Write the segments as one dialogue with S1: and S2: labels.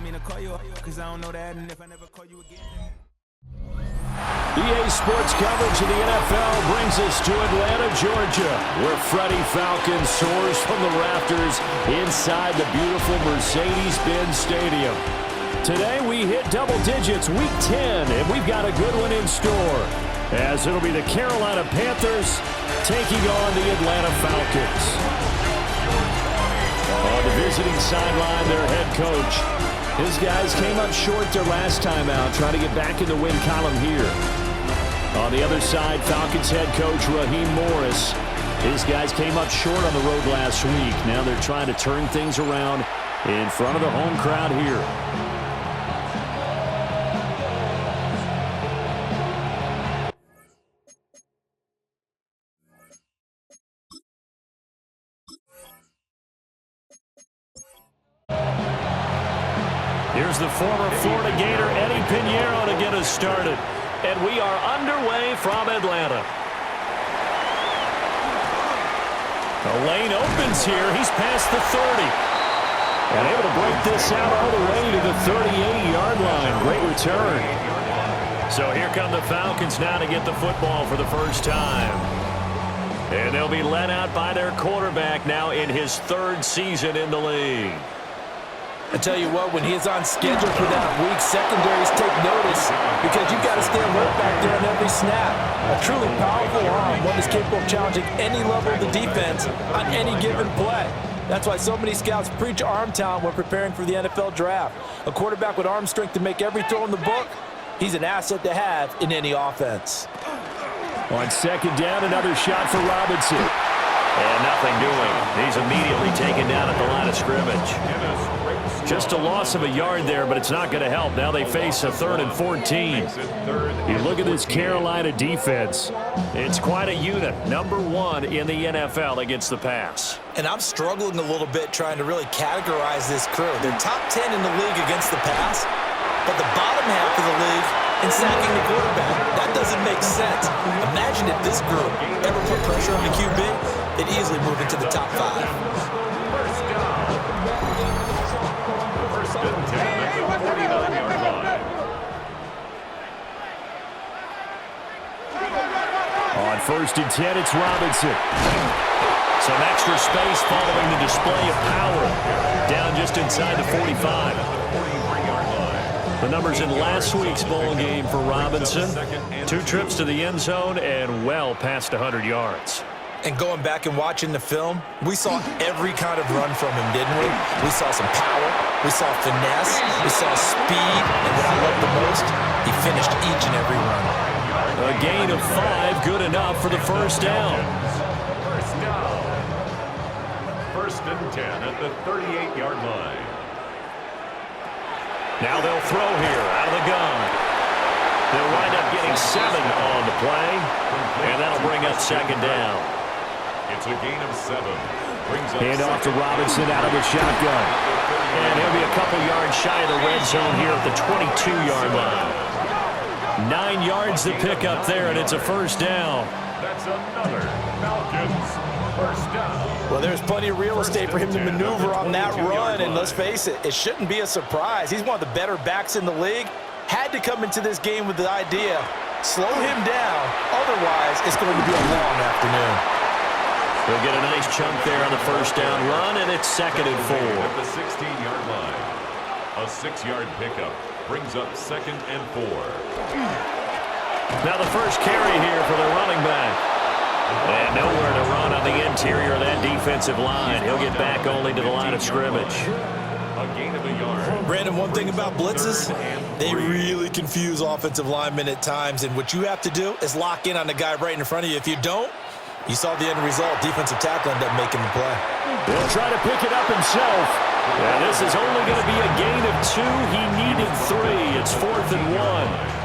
S1: me to call you, because I don't know that, and if I never call you again.
S2: EA Sports coverage of the NFL brings us to Atlanta, Georgia, where Freddie Falcon soars from the rafters inside the beautiful Mercedes-Benz Stadium. Today we hit double digits, week 10, and we've got a good one in store, as it'll be the Carolina Panthers taking on the Atlanta Falcons. On the visiting sideline, their head coach. His guys came up short their last time out, trying to get back in the win column here. On the other side, Falcons head coach Raheem Morris. His guys came up short on the road last week. Now they're trying to turn things around in front of the home crowd here. Here's the former Florida Gator Eddie Pinheiro to get us started. And we are underway from Atlanta. The lane opens here. He's past the 30. And able to break this out all the way to the 38-yard line. Great return. So here come the Falcons now to get the football for the first time. And they'll be led out by their quarterback now in his third season in the league.
S3: I tell you what, when he is on schedule for that week, secondaries take notice because you've got to stay alert back there on every snap. A truly powerful arm, one that's capable of challenging any level of the defense on any given play. That's why so many scouts preach arm talent when preparing for the NFL draft. A quarterback with arm strength to make every throw in the book, he's an asset to have in any offense.
S2: On second down, another shot for Robinson. And nothing doing. He's immediately taken down at the line of scrimmage. Just a loss of a yard there, but it's not going to help. Now they face a 3rd and 14. You look at this Carolina defense. It's quite a unit. Number 1 in the NFL against the pass.
S3: And I'm struggling a little bit trying to really categorize this crew. They're top 10 in the league against the pass, but the bottom half of the league in sacking the quarterback. That doesn't make sense. Imagine if this group ever put pressure on the QB, they'd easily move into the top 5.
S2: On 1st and 10, it's Robinson. Some extra space following the display of power. Down just inside the 45. The numbers in last week's bowl game for Robinson. 2 trips to the end zone and well past 100 yards.
S3: And going back and watching the film, we saw every kind of run from him, didn't we? We saw some power, we saw finesse, we saw speed, and what I love the most, he finished each and every run.
S2: A gain of 5, good enough for the first down.
S4: First and 10 at the 38-yard line.
S2: Now they'll throw here out of the gun. They'll wind up getting 7 on the play, and that'll bring up second down.
S4: It's a gain of 7.
S2: Hand off to Robinson out of the shotgun. And he'll be a couple yards shy of the red zone here at the 22-yard line. 9 yards to pick up there, and it's a first down.
S4: That's another Falcons first down.
S3: Well, there's plenty of real estate for him to maneuver on that run, and let's face it, it shouldn't be a surprise. He's one of the better backs in the league. Had to come into this game with the idea, slow him down, otherwise it's going to be a long afternoon.
S2: They'll get a nice chunk there on the first down run, and it's 2nd and 4.
S4: At the 16-yard line, a 6-yard pickup brings up 2nd and 4.
S2: Now the first carry here for the running back. And nowhere to run on the interior of that defensive line. He'll get back only to the line of scrimmage.
S4: A gain of a yard.
S3: Brandon, one thing about blitzes, they really confuse offensive linemen at times, and what you have to do is lock in on the guy right in front of you. If you don't, you saw the end result. Defensive tackle ended up making the play.
S2: He'll try to pick it up himself. Yeah, this is only going to be a gain of 2. He needed 3. It's 4th and 1.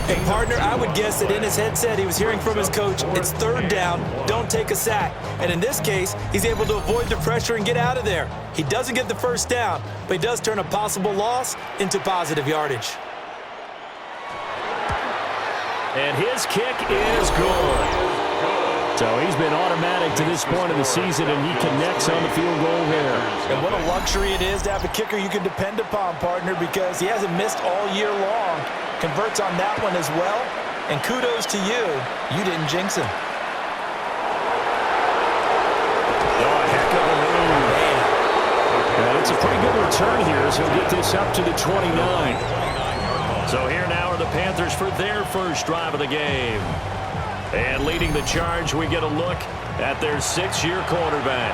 S3: Hey, partner, I would guess that in his headset he was hearing from his coach, it's 3rd down, don't take a sack. And in this case, he's able to avoid the pressure and get out of there. He doesn't get the first down, but he does turn a possible loss into positive yardage.
S2: And his kick is good. So he's been automatic to this point of the season, and he connects on the field goal there.
S3: And what a luxury it is to have a kicker you can depend upon, partner, because he hasn't missed all year long. Converts on that one as well. And kudos to you. You didn't jinx him.
S2: And it's a pretty good return here as he'll get this up to the 29. So here now are the Panthers for their first drive of the game. And leading the charge, we get a look at their 6-year quarterback.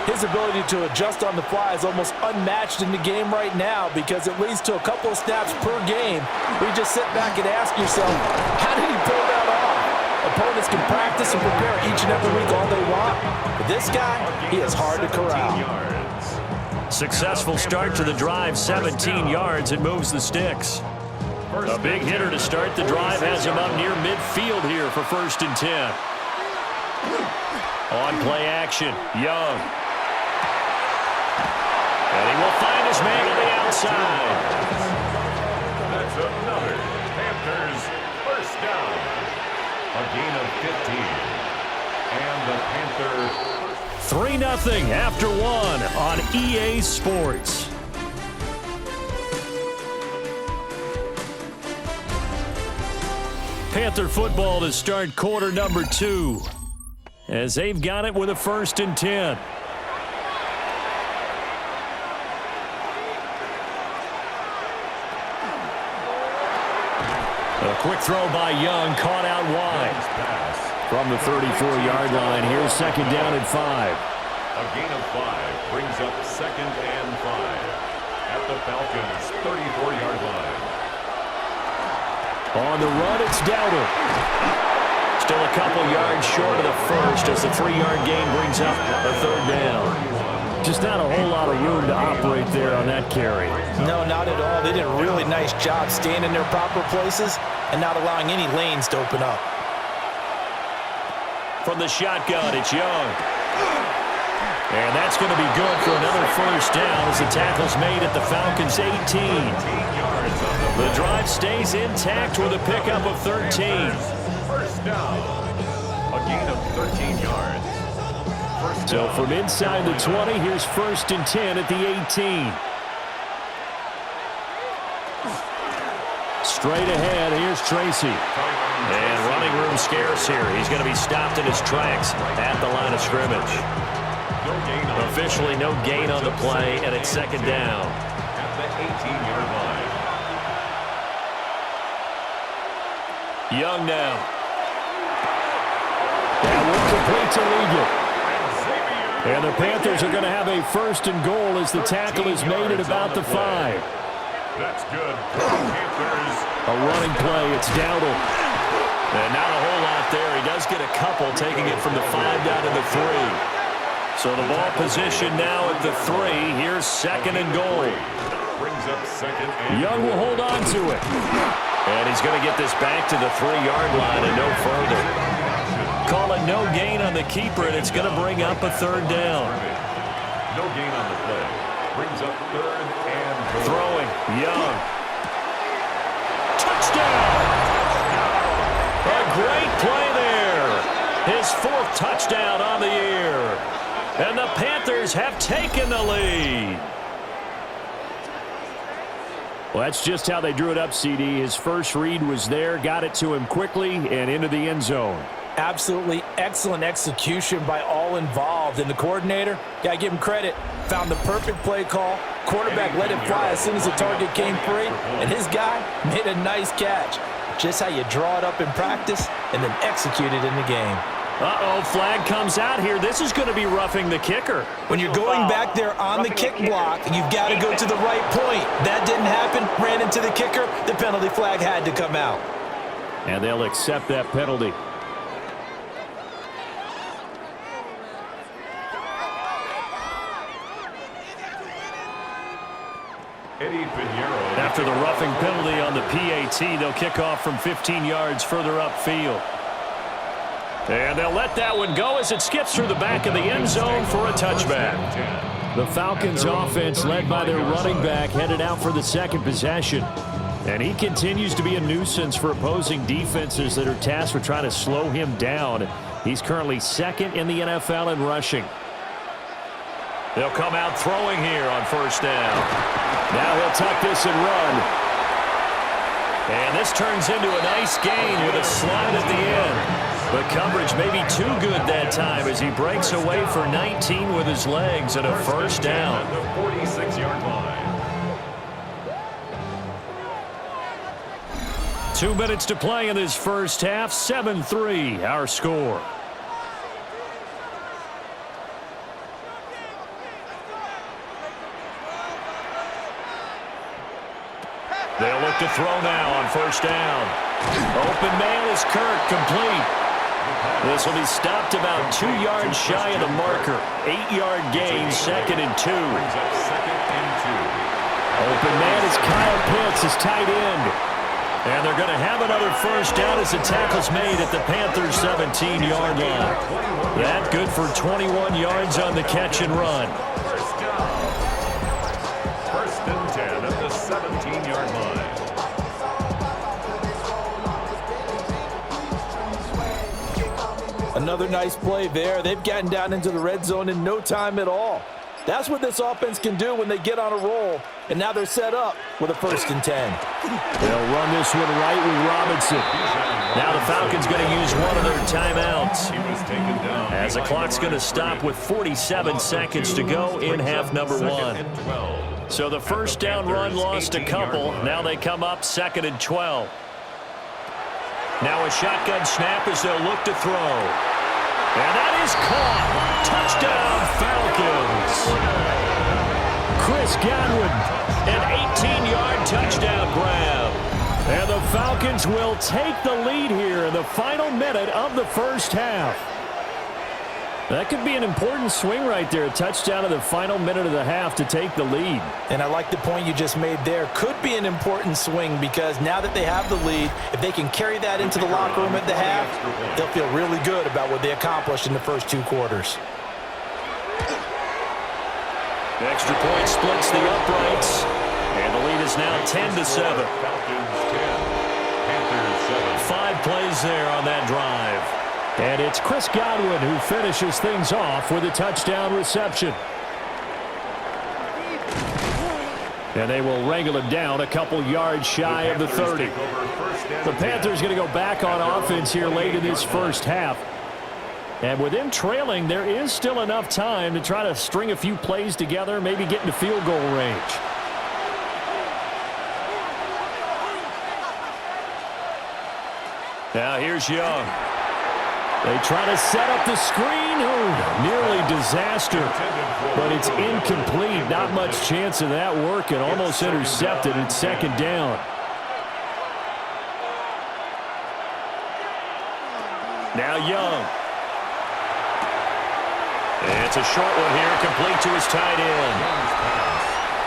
S3: His ability to adjust on the fly is almost unmatched in the game right now because it leads to a couple of snaps per game where you just sit back and ask yourself, how did he pull that off? Opponents can practice and prepare each and every week all they want, but this guy, he is hard to corral.
S2: Successful start to the drive, 17 yards, and moves the sticks. A big hitter to start the drive has him up near midfield here for 1st and 10. On play action, Young. And he will find his man on the outside.
S4: That's another Panthers first down. A gain of 15. And the Panthers
S2: 3-0 after 1 on EA Sports. Panther football to start quarter number 2 as they've got it with a 1st and 10. A quick throw by Young, caught out wide. From the 34-yard line, here's 2nd down and 5.
S4: A gain of 5 brings up 2nd and 5 at the Falcons' 34-yard line.
S2: On the run, it's Dowdle. Still a couple yards short of the first as the 3-yard gain brings up a 3rd down. Just not a whole lot of room to operate there on that carry.
S3: No, not at all. They did a really nice job staying in their proper places and not allowing any lanes to open up.
S2: From the shotgun, it's Young. And that's going to be good for another 1st down as the tackle's made at the Falcons' 18. The drive stays intact with a pickup of 13.
S4: First down. A gain of 13 yards.
S2: So from inside the 20, here's 1st and 10 at the 18. Straight ahead, here's Tracy. And running room scarce here. He's going to be stopped in his tracks at the line of scrimmage. Officially no gain on the play, and it's 2nd down.
S4: At the 18-yard line.
S2: Young now. That will complete to Legal. And the Panthers are going to have a 1st and goal as the tackle is made at about the 5.
S4: That's good for the Panthers.
S2: A running play, it's Dowdle. And not a whole lot there. He does get a couple, taking it from the 5 down to the 3. So the ball position now at the 3. Here's 2nd and goal.
S4: Brings up 2nd and
S2: Young will hold on to it. And he's going to get this back to the 3-yard line and no further. Call it no gain on the keeper, and it's going to bring up a 3rd down.
S4: No gain on the play. Brings up 3rd and goal.
S2: Throwing, Young. Touchdown! A great play there. His 4th touchdown on the year. And the Panthers have taken the lead. Well, that's just how they drew it up, CD. His first read was there, got it to him quickly, and into the end zone.
S3: Absolutely excellent execution by all involved. And the coordinator, got to give him credit, found the perfect play call. Quarterback let it fly as soon as the target came free, and his guy made a nice catch. Just how you draw it up in practice and then execute it in the game.
S2: Uh-oh, flag comes out here. This is going to be roughing the kicker.
S3: When you're going back there on the kick block, you've got to go to the right point. That didn't happen, ran into the kicker. The penalty flag had to come out.
S2: And they'll accept that penalty. After the roughing penalty on the PAT, they'll kick off from 15 yards further upfield. And they'll let that one go as it skips through the back of the end zone for a touchback. The Falcons offense, led by their running back, headed out for the 2nd possession. And he continues to be a nuisance for opposing defenses that are tasked with trying to slow him down. He's currently 2nd in the NFL in rushing. They'll come out throwing here on first down. Now he'll tuck this and run. And this turns into a nice gain with a slide at the end. But coverage may be too good that time as he breaks away for 19 with his legs and a first down.
S4: The 46-yard line.
S2: 2 minutes to play in this first half. 7-3 our score. They'll look to throw now on first down. Open man is Kirk, complete. This will be stopped about 2 yards shy of the marker. 8-yard gain, 2nd and 2. Open man is Kyle Pitts, his tight end. And they're going to have another first down as the tackle's made at the Panthers' 17-yard line. That good for 21 yards on the catch and run.
S4: First and 10 at the 17-yard line.
S3: Another nice play there. They've gotten down into the red zone in no time at all. That's what this offense can do when they get on a roll. And now they're set up with a 1st and 10.
S2: They'll run this one right with Robinson. Now the Falcons going to use one of their timeouts. As the clock's going to stop with 47 seconds to go in half number 1. So the first down run lost a couple. Now they come up 2nd and 12. Now a shotgun snap as they'll look to throw. And that is caught. Touchdown, Falcons. Chris Godwin, an 18-yard touchdown grab. And the Falcons will take the lead here in the final minute of the first half. That could be an important swing right there. A touchdown in the final minute of the half to take the lead.
S3: And I like the point you just made there. Could be an important swing because now that they have the lead, if they can carry that into the locker room at the half, they'll feel really good about what they accomplished in the first 2 quarters.
S2: The extra point splits the uprights. And the lead is now 10-7.
S4: Falcons 10, Panthers 7.
S2: 5 plays there on that drive. And it's Chris Godwin who finishes things off with a touchdown reception. And they will wrangle him down a couple yards shy of the 30. The Panthers going to go back on offense here late in this first half. And with them trailing, there is still enough time to try to string a few plays together, maybe get into field goal range. Now here's Young. They try to set up the screen. Oh, nearly disaster. But it's incomplete. Not much chance of that working. Almost intercepted. It's 2nd down. Now Young. It's a short one here, complete to his tight end.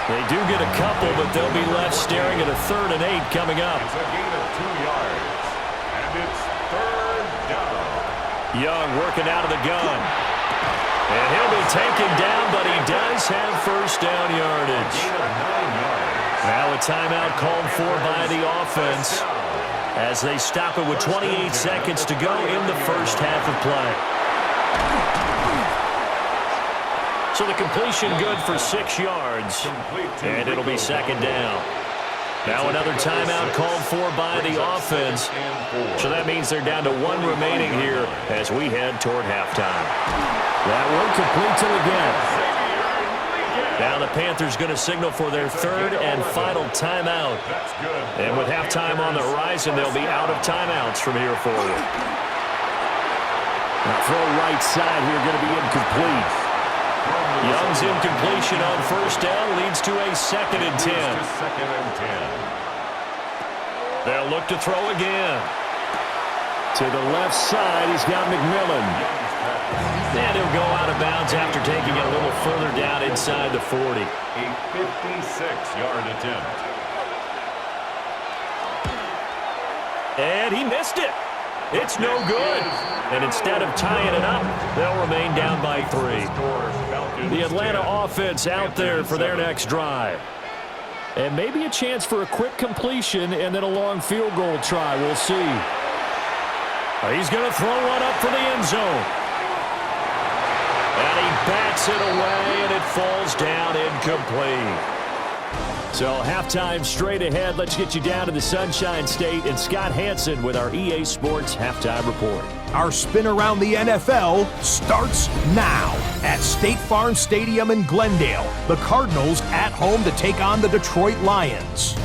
S2: They do get a couple, but they'll be left staring at a 3rd and 8 coming up.
S4: It's a gain of 2 yards, and it's 3rd down.
S2: Young working out of the gun. And he'll be taken down, but he does have first down yardage. Now a timeout called for by the offense as they stop it with 28 seconds to go in the first half of play. So the completion good for 6 yards, and it'll be 2nd down. Now another timeout called for by the offense. So that means they're down to 1 remaining here as we head toward halftime. That one complete to again. Now the Panthers going to signal for their 3rd and final timeout. And with halftime on the horizon, they'll be out of timeouts from here forward. The throw right side here going to be incomplete. Young's incompletion on first down leads to a 2nd and 10. They'll look to throw again. To the left side, he's got McMillan. And he'll go out of bounds after taking it a little further down inside the 40.
S4: A 56-yard attempt.
S2: And he missed it. It's no good. And instead of tying it up, they'll remain down by 3. The Atlanta offense out there for their next drive. And maybe a chance for a quick completion and then a long field goal try. We'll see. He's going to throw one up for the end zone. And he bats it away, and it falls down incomplete. So halftime straight ahead. Let's get you down to the Sunshine State and Scott Hansen with our EA Sports Halftime Report.
S5: Our spin around the NFL starts now at State Farm Stadium in Glendale. The Cardinals at home to take on the Detroit Lions.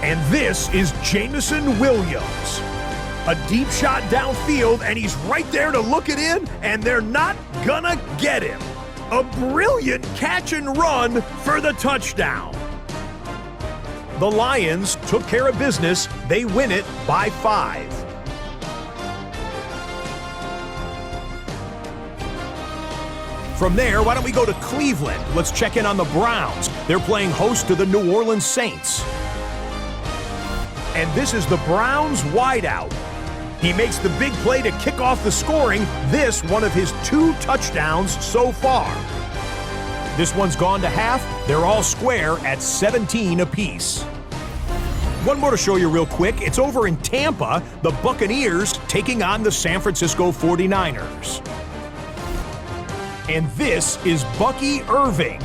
S5: And this is Jameson Williams. A deep shot downfield, and he's right there to look it in, and they're not gonna get him. A brilliant catch and run for the touchdown. The Lions took care of business. They win it by 5. From there, why don't we go to Cleveland? Let's check in on the Browns. They're playing host to the New Orleans Saints. And this is the Browns wideout. He makes the big play to kick off the scoring. This one of his 2 touchdowns so far. This one's gone to half. They're all square at 17 apiece. One more to show you real quick. It's over in Tampa, the Buccaneers taking on the San Francisco 49ers. And this is Bucky Irving.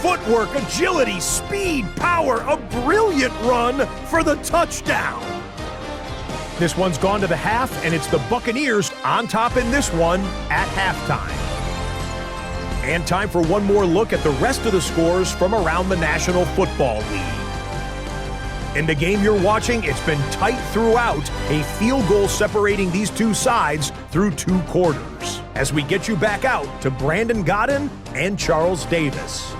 S5: Footwork, agility, speed, power, a brilliant run for the touchdown. This one's gone to the half, and it's the Buccaneers on top in this one at halftime. And time for one more look at the rest of the scores from around the National Football League. In the game you're watching, it's been tight throughout, a field goal separating these two sides through 2 quarters. As we get you back out to Brandon Godden and Charles Davis.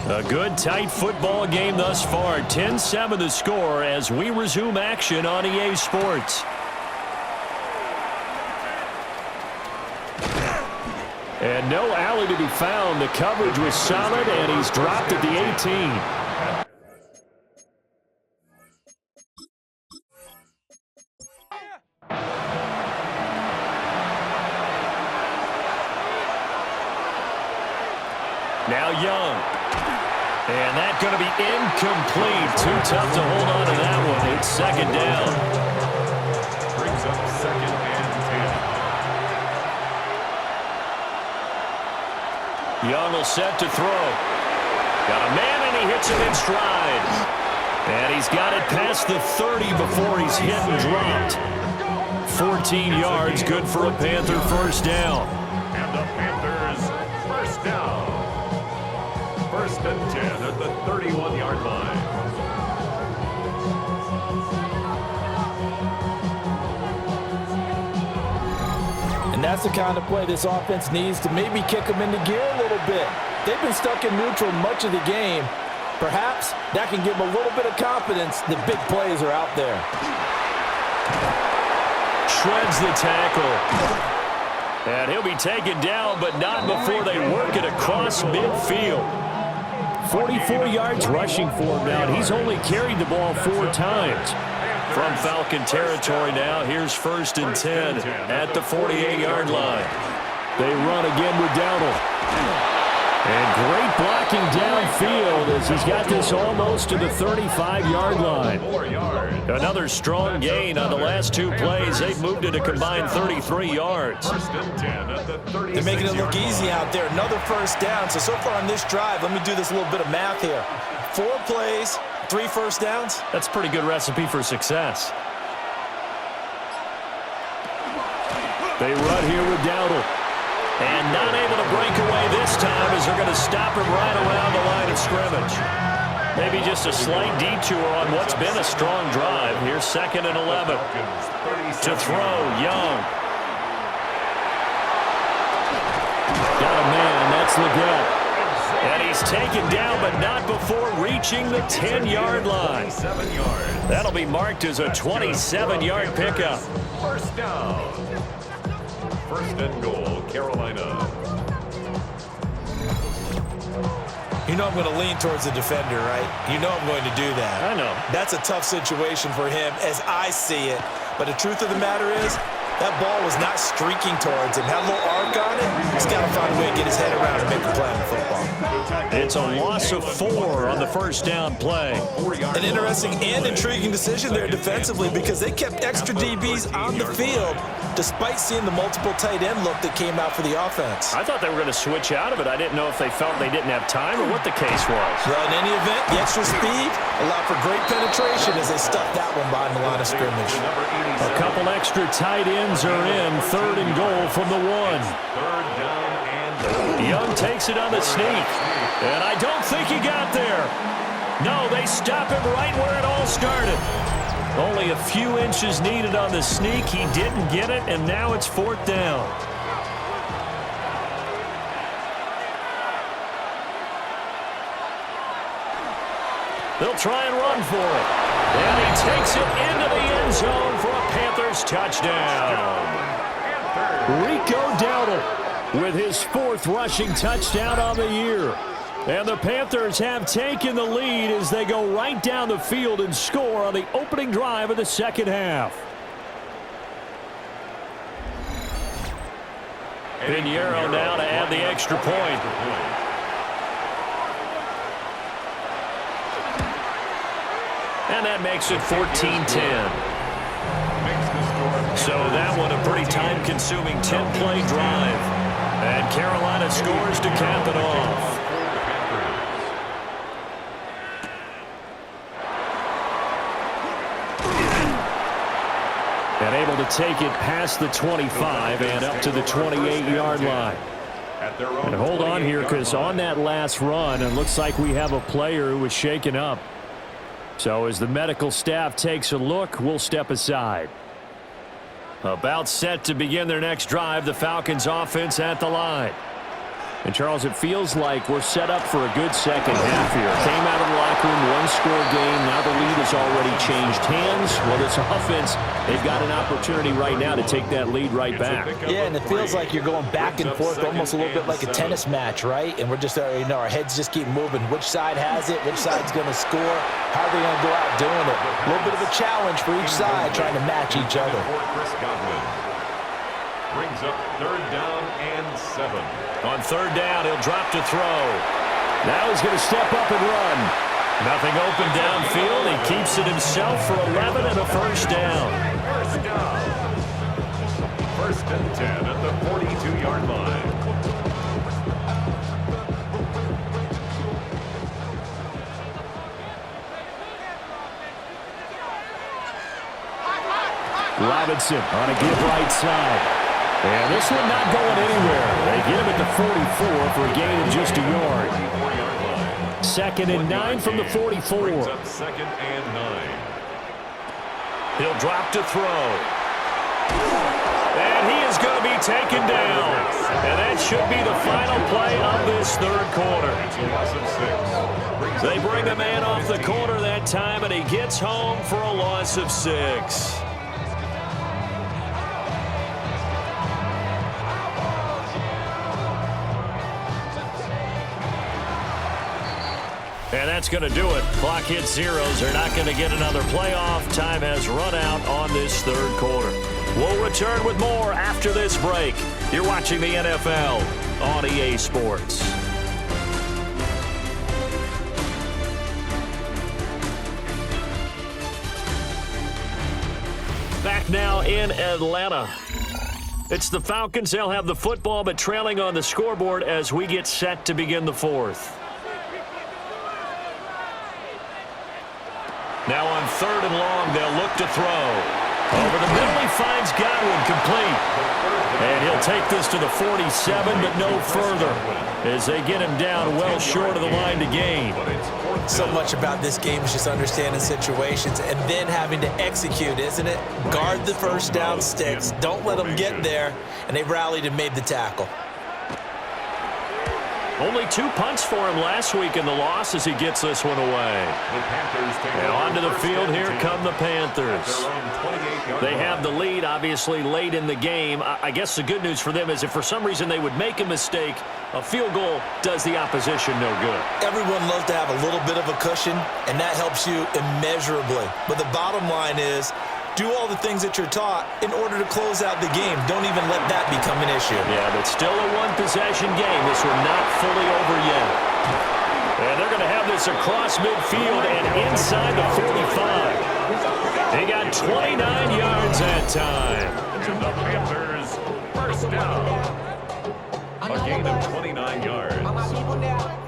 S2: A good, tight football game thus far. 10-7 the score as we resume action on EA Sports. And no alley to be found. The coverage was solid, and he's dropped at the 18. Now Young. And that's going to be incomplete. Too tough to hold on to that one. It's second down.
S4: Brings up second and 10.
S2: Young will set to throw. Got a man, and he hits it in stride. And he's got it past the 30 before he's hit and dropped. 14 yards, good for a Panther first down.
S4: And the Panthers first down. First and 10 at the 31-yard line.
S3: And that's the kind of play this offense needs to maybe kick them into gear a little bit. They've been stuck in neutral much of the game. Perhaps that can give them a little bit of confidence. The big plays are out there.
S2: Shreds the tackle. And he'll be taken down, but not before they work it across midfield. 44 yards rushing for him now. He's only carried the ball 4 times. From Falcon territory now, here's first and 10 at the 48-yard line. They run again with Dowdle. And great blocking downfield as he's got this almost to the 35-yard line. Another strong gain on the last 2 plays. They've moved it a combined 33 yards.
S3: They're making it look easy out there. Another first down. So far on this drive, let me do this little bit of math here. 4 plays, 3 first downs.
S2: That's a pretty good recipe for success. They run here with Dowdle. And not able to break away this time as they're going to stop him right around the line of scrimmage. Maybe just a slight detour on what's been a strong drive. Here's second and 11. To throw, Young. Got a man, and that's Leggett. And he's taken down, but not before reaching the 10-yard line.
S4: 7 yards.
S2: That'll be marked as a 27-yard pickup.
S4: First down. First and goal, Carolina.
S3: You know I'm going to lean towards the defender, right? You know I'm going to do that.
S2: I know.
S3: That's a tough situation for him as I see it. But the truth of the matter is, that ball was not streaking towards him. Had a little arc on it. He's got to find a way to get his head around and make a play on the football.
S2: It's a loss of 4 on the first down play.
S3: An interesting and intriguing decision there defensively because they kept extra DBs on the field despite seeing the multiple tight end look that came out for the offense.
S2: I thought they were going to switch out of it. I didn't know if they felt they didn't have time or what the case was.
S3: Well, in any event, the extra speed allowed for great penetration as they stuffed that one behind the line of scrimmage.
S2: A couple extra tight ends are in. 3rd and goal from the 1.
S4: Third down and
S2: Young takes it on the sneak. And I don't think he got there. No, they stop him right where it all started. Only a few inches needed on the sneak. He didn't get it, and now it's 4th down. They'll try and run for it. And he takes it into the end zone for a Panthers touchdown. Rico Dowdle with his 4th rushing touchdown on the year. And the Panthers have taken the lead as they go right down the field and score on the opening drive of the second half. Pinheiro now to add the extra point. And that makes it 14-10. So that one a pretty time-consuming 10-play drive. And Carolina scores to cap it off. And able to take it past the 25 and up to the 28-yard line. And hold on here because on that last run, it looks like we have a player who was shaken up. So as the medical staff takes a look, we'll step aside. About set to begin their next drive, the Falcons offense at the line. And, Charles, it feels like we're set up for a good second half here. Came out of the locker room, one-score game. Now the lead has already changed hands. Well, this offense, they've got an opportunity right now to take that lead right back.
S3: Yeah, and it feels like you're going back and forth almost a little bit like a tennis match, right? And we're just, our heads just keep moving. Which side has it? Which side's going to score? How are they going to go out doing it? A little bit of a challenge for each side trying to match each other.
S4: Brings up 3rd down and 7.
S2: On 3rd down, he'll drop to throw. Now he's going to step up and run. Nothing open downfield. He keeps it himself for 11 and a first down.
S4: First down. 1st and 10 at the 42-yard line.
S2: Robinson on a give right side. And this one not going anywhere. They get him at the 44 for a gain of just a yard. 2nd and 9 from the 44.
S4: Brings up 2nd and 9.
S2: He'll drop to throw. And he is going to be taken down. And that should be the final play of this 3rd quarter. They bring the man off the corner that time, and he gets home for a loss of 6. And that's going to do it. Clock hits zeros. They're not going to get another playoff. Time has run out on this 3rd quarter. We'll return with more after this break. You're watching the NFL on EA Sports. Back now in Atlanta. It's the Falcons. They'll have the football, but trailing on the scoreboard as we get set to begin the 4th. Now on 3rd and long, they'll look to throw. Over the middle, he finds Godwin complete. And he'll take this to the 47, but no further, as they get him down well short of the line to gain.
S3: So much about this game is just understanding situations and then having to execute, isn't it? Guard the first down sticks. Don't let them get there. And they rallied and made the tackle.
S2: Only 2 punts for him last week in the loss as he gets this one away.
S4: The Panthers take
S2: And onto the field, here come the Panthers. They have the lead, obviously, late in the game. I guess the good news for them is if for some reason they would make a mistake, a field goal does the opposition no good.
S3: Everyone loves to have a little bit of a cushion, and that helps you immeasurably. But the bottom line is, do all the things that you're taught in order to close out the game. Don't even let that become an issue.
S2: Yeah, but still a one-possession game. This one not fully over yet. And they're going to have this across midfield and inside the 45. They got 29 yards that time.
S4: To the Panthers, first down. A gain of 29 yards.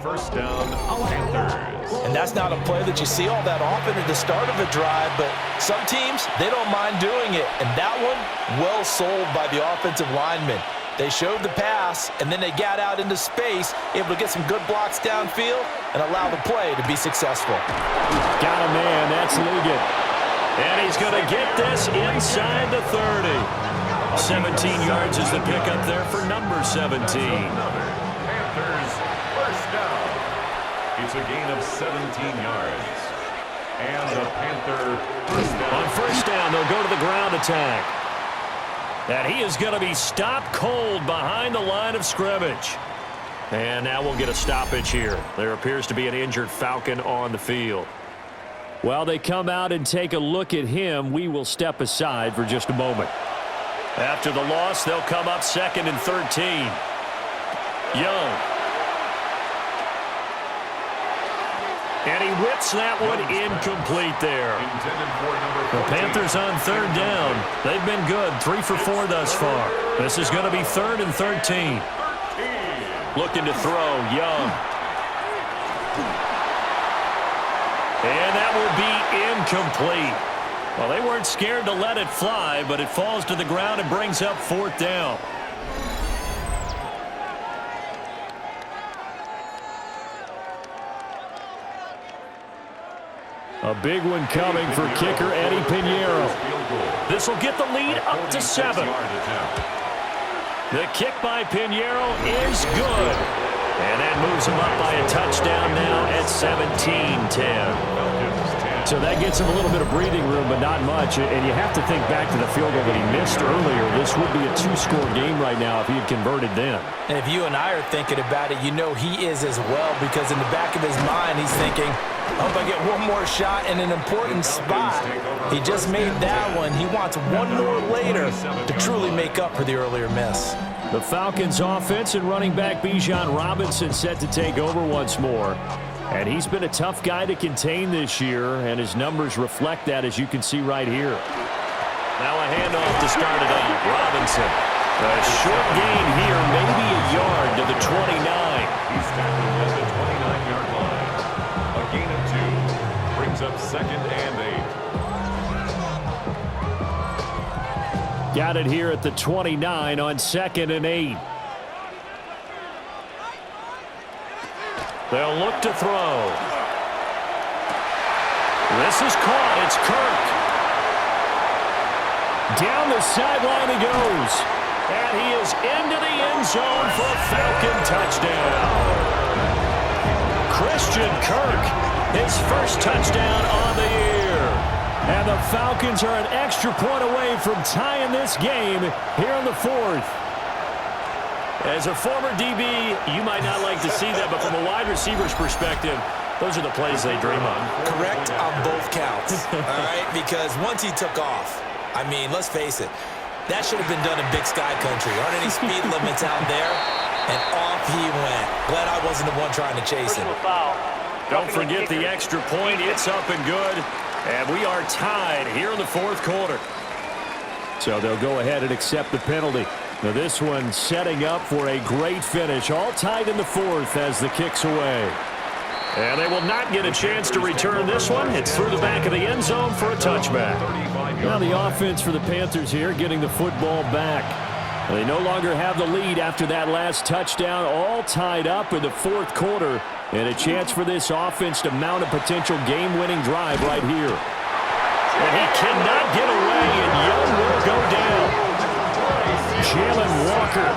S4: First down, Panthers.
S3: And that's not a play that you see all that often at the start of a drive, but some teams, they don't mind doing it. And that one, well sold by the offensive lineman. They showed the pass, and then they got out into space, able to get some good blocks downfield and allow the play to be successful.
S2: Got a man, that's Ligon. And he's going to get this inside the 30. 17 yards is the pickup there for number 17.
S4: Panthers, first down. It's a gain of 17 yards. And the Panther first down.
S2: On first down, they'll go to the ground attack. And he is going to be stopped cold behind the line of scrimmage. And now we'll get a stoppage here. There appears to be an injured Falcon on the field. While they come out and take a look at him, we will step aside for just a moment. After the loss, they'll come up 2nd and 13. Young. And he whips that one incomplete there. The Panthers on 3rd down. They've been good, 3 for 4 thus far. This is going to be 3rd and 13. Looking to throw, Young. And that will be incomplete. Well, they weren't scared to let it fly, but it falls to the ground and brings up 4th down. A big one coming for kicker Eddie Pinheiro. This will get the lead up to 7. The kick by Pinheiro is good. And that moves him up by a touchdown now at 17-10. So that gets him a little bit of breathing room, but not much. And you have to think back to the field goal that he missed earlier. This would be a 2-score game right now if he had converted then.
S3: And if you and I are thinking about it, you know he is as well, because in the back of his mind, he's thinking, I hope I get one more shot in an important spot. He just made that one. He wants one more later to truly make up for the earlier miss.
S2: The Falcons offense and running back Bijan Robinson set to take over once more. And he's been a tough guy to contain this year, and his numbers reflect that, as you can see right here. Now a handoff to start it up. Robinson. A short gain here, maybe a yard to the 29.
S4: He's tackled at the 29-yard line. A gain of 2 brings up 2nd and 8.
S2: Got it here at the 29 on 2nd and 8. They'll look to throw. This is caught. It's Kirk. Down the sideline he goes. And he is into the end zone for a Falcon touchdown. Christian Kirk, his first touchdown on the year. And the Falcons are an extra point away from tying this game here in the 4th. As a former DB, you might not like to see that, but from a wide receiver's perspective, those are the plays they dream of.
S3: Correct on both counts, all right? Because once he took off, I mean, let's face it, that should have been done in Big Sky Country. Aren't any speed limits out there? And off he went. Glad I wasn't the one trying to chase him.
S2: Don't forget the extra point. It's up and good. And we are tied here in the 4th quarter. So they'll go ahead and accept the penalty. Now this one setting up for a great finish. All tied in the 4th as the kick's away. And they will not get a chance to return this one. It's through the back of the end zone for a touchback. Now the offense for the Panthers here getting the football back. They no longer have the lead after that last touchdown. All tied up in the 4th quarter. And a chance for this offense to mount a potential game-winning drive right here. And he cannot get away, and Young will go down. Jalen Walker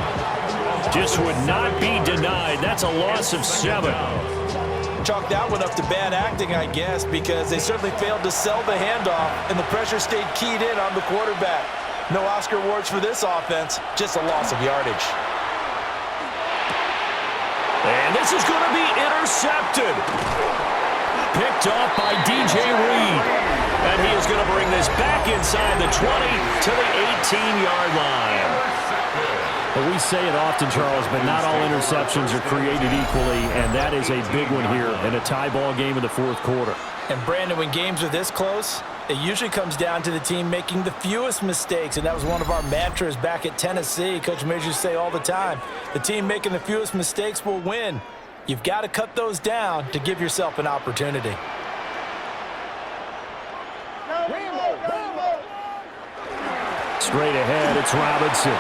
S2: just would not be denied. That's a loss of 7.
S3: Chalk that one up to bad acting, I guess, because they certainly failed to sell the handoff, and the pressure stayed keyed in on the quarterback. No Oscar awards for this offense, just a loss of yardage.
S2: And this is going to be intercepted. Picked off by DJ Reed. And he is going to bring this back inside the 20 to the 18-yard line.
S5: Well, we say it often, Charles, but not all interceptions are created equally, and that is a big one here in a tie ball game in the fourth quarter.
S3: And, Brandon, when games are this close, it usually comes down to the team making the fewest mistakes, and that was one of our mantras back at Tennessee. Coach Midge used to say all the time, the team making the fewest mistakes will win. You've got to cut those down to give yourself an opportunity.
S5: Straight ahead, it's Robinson.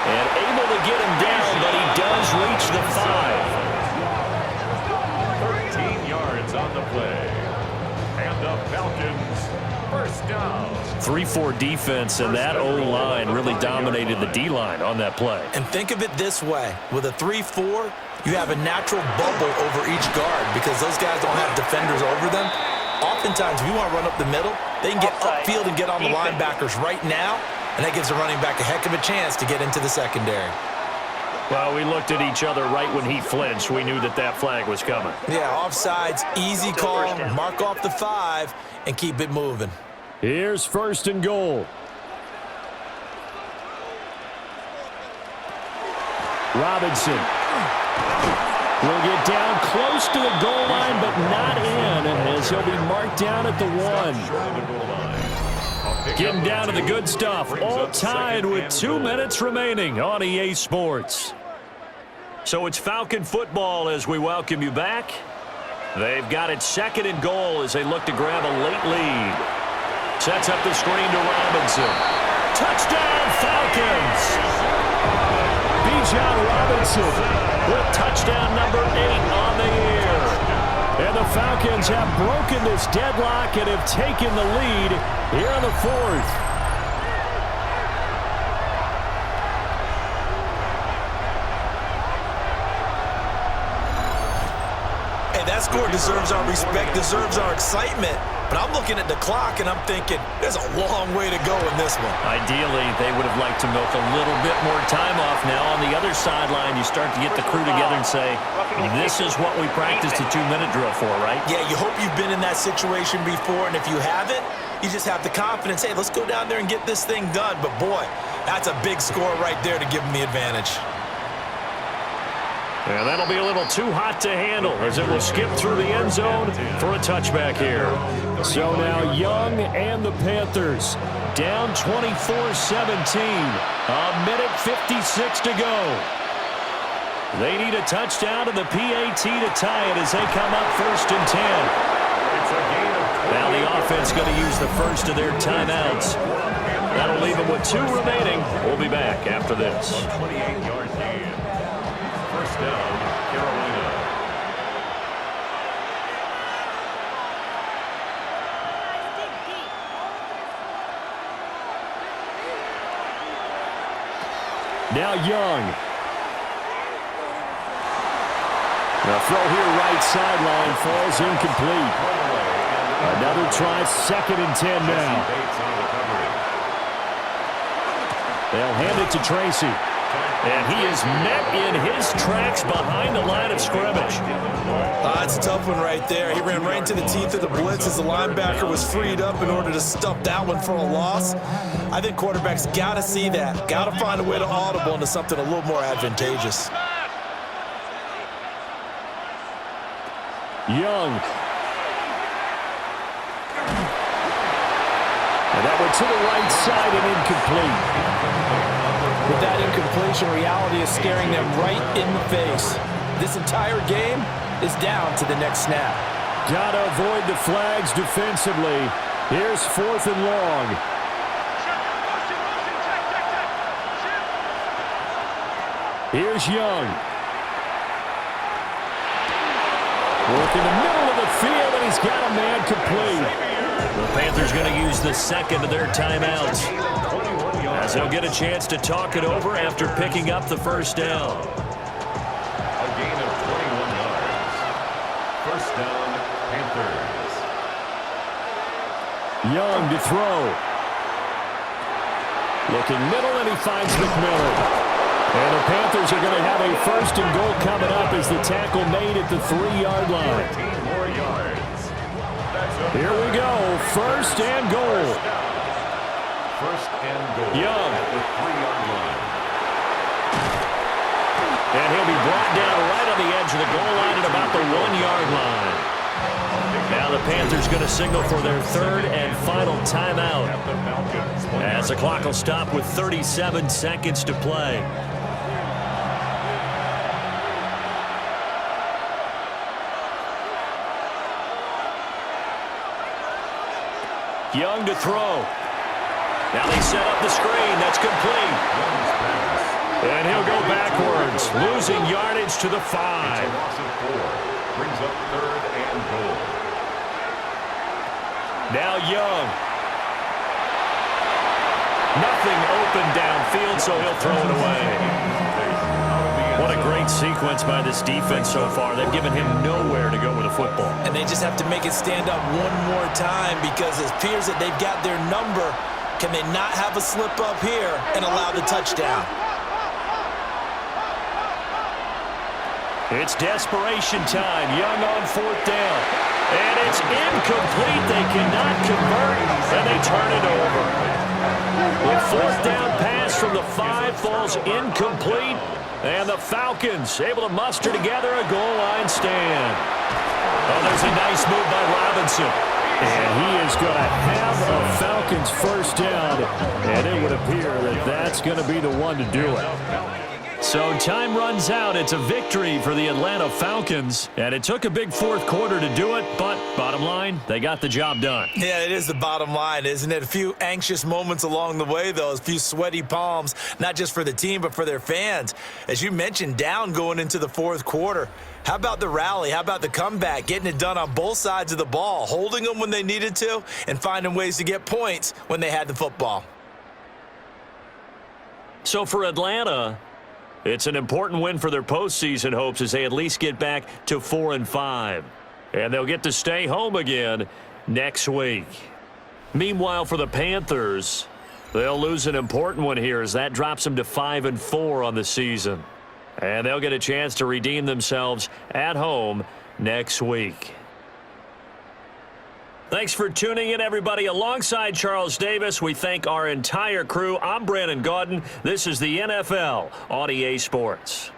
S2: And able to get him down, but he does reach the 5.
S4: 13 yards on the play. And the Falcons, first down.
S2: 3-4 defense, and that O-line really dominated the D-line on that play.
S3: And think of it this way. With a 3-4, you have a natural bubble over each guard because those guys don't have defenders over them. Oftentimes, if you want to run up the middle, they can get upfield and get on the linebackers right now, and that gives the running back a heck of a chance to get into the secondary.
S2: Well, we looked at each other right when he flinched. We knew that that flag was coming.
S3: Yeah, offsides, easy call, mark off the 5, and keep it moving.
S5: Here's first and goal. Robinson will get down close to the goal line, but not in, as he'll be marked down at the 1. Getting down to the good stuff, all tied with 2 minutes remaining on EA Sports. So it's Falcon football as we welcome you back. They've got it second and goal as they look to grab a late lead. Sets up the screen to Robinson. Touchdown, Falcons! Bijan Robinson with touchdown number 8 on the year. And the Falcons have broken this deadlock and have taken the lead here in the 4th.
S3: Hey, that score deserves our respect, deserves our excitement. But I'm looking at the clock, and I'm thinking, there's a long way to go in this one.
S2: Ideally, they would have liked to milk a little bit more time off. Now, on the other sideline, you start to get the crew together and say, this is what we practiced a 2-minute drill for, right?
S3: Yeah, you hope you've been in that situation before, and if you haven't, you just have the confidence, hey, let's go down there and get this thing done. But, boy, that's a big score right there to give them the advantage.
S2: And that'll be a little too hot to handle as it will skip through the end zone for a touchback here.
S5: So now Young and the Panthers down 24-17. A minute 56 to go. They need a touchdown to the PAT to tie it as they come up first and 10. Now the offense going to use the first of their timeouts. That'll leave them with 2 remaining. We'll be back after this.
S4: 28-yard gain. First down, Carolina.
S5: Now Young. The throw here right sideline falls incomplete. Another try, second and 10 now. They'll hand it to Tracy.
S2: And he is met in his tracks behind the line of scrimmage.
S3: That's a tough one right there. He ran right into the teeth of the blitz as the linebacker was freed up in order to stuff that one for a loss. I think quarterbacks got to see that. Got to find a way to audible into something a little more advantageous.
S5: Young. And that went to the right side and incomplete.
S3: With that incompletion, reality is staring them right in the face. This entire game is down to the next snap.
S5: Got to avoid the flags defensively. Here's 4th and long. Here's Young. Working the middle of the field, and he's got a man complete.
S2: The Panthers going to use the second of their timeouts.
S4: 21
S2: as they'll get a chance to talk it over after picking up the first down.
S4: A gain of 21 yards. First down, Panthers.
S2: Young to throw. Looking middle, and he finds McMillan. And the Panthers are going to have a first and goal coming up as the tackle made at the 3-yard line.
S4: 14 more yards.
S2: Here we go. First and goal.
S4: First and goal.
S2: Young.
S4: At the 3-yard line.
S2: And he'll be brought down right on the edge of the goal line at about the 1-yard line. Now the Panthers going to signal for their third and final timeout, as the clock will stop with 37 seconds to play. Young to throw. Now they set up the screen. That's complete. And he'll go backwards, losing yardage to the 5.
S4: It's a loss of 4. Brings up third and goal.
S2: Now Young. Nothing open downfield, so he'll throw it away. What a great sequence by this defense so far. They've given him nowhere to go with the football.
S3: And they just have to make it stand up one more time, because it appears that they've got their number. Can they not have a slip up here and allow the touchdown?
S2: It's desperation time. Young on 4th down. And it's incomplete. They cannot convert, and they turn it over. The 4th down pass from the 5 falls incomplete, and the Falcons able to muster together a goal line stand. Oh, there's a nice move by Robinson. And he is going to have a Falcons first down, and it would appear that that's going to be the one to do it. So time runs out. It's a victory for the Atlanta Falcons, and it took a big 4th quarter to do it, but bottom line, they got the job done.
S3: Yeah, it is the bottom line, isn't it? A few anxious moments along the way, though, a few sweaty palms, not just for the team, but for their fans. As you mentioned, down going into the 4th quarter. How about the rally? How about the comeback? Getting it done on both sides of the ball, holding them when they needed to, and finding ways to get points when they had the football.
S2: So for Atlanta, it's an important win for their postseason hopes as they at least get back to 4-5. And they'll get to stay home again next week. Meanwhile, for the Panthers, they'll lose an important one here as that drops them to 5-4 on the season. And they'll get a chance to redeem themselves at home next week. Thanks for tuning in, everybody. Alongside Charles Davis, we thank our entire crew. I'm Brandon Gaudin. This is the NFL on EA Sports.